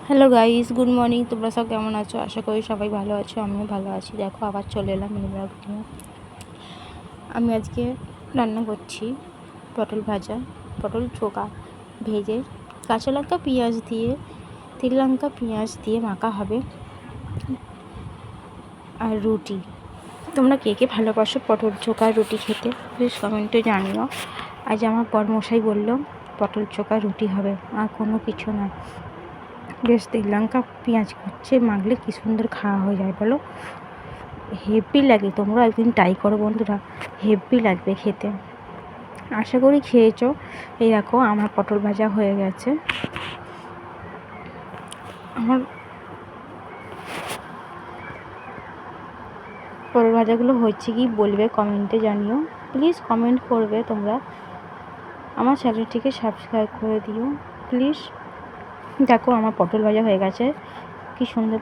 Hello guys, good morning. তোমরা সব কেমন আছো? আশা করি সবাই ভালো আছো। আমিও ভালো আছি। দেখো, আবার চলে এলাম মিনি ব্লগ নিয়ে। আমি আজকে রান্না করছি পটল ভাজা, পটল চোখা ভেজে কাঁচা লঙ্কা পেঁয়াজ দিয়ে, তিল লঙ্কা পেঁয়াজ দিয়ে মাখা হবে, আর রুটি। তোমরা কে কে ভালোবাসো পটল চোখা রুটি খেতে প্লিজ কমেন্টে জানিও। আজ আমার বরমশাই বললো পটল চোখা রুটি হবে, আর কোনো কিছু না। বেশ তেল লঙ্কা পেঁয়াজ করছে, মাখলে কী সুন্দর খাওয়া হয়ে যায় বলো, হেভি লাগে। তোমরা একদিন ট্রাই করো বন্ধুরা, হেভি লাগবে খেতে। আশা করি খেয়েছো। এই দেখো, আমার পটল ভাজা হয়ে গেছে। আমার পটল ভাজাগুলো হচ্ছে কি বলবে, কমেন্টে জানিও প্লিজ। কমেন্ট করবে তোমরা, আমার চ্যানেলটিকে সাবস্ক্রাইব করে দিও প্লিজ। দেখো, আমার পটল ভাজা হয়ে গেছে, কি সুন্দর।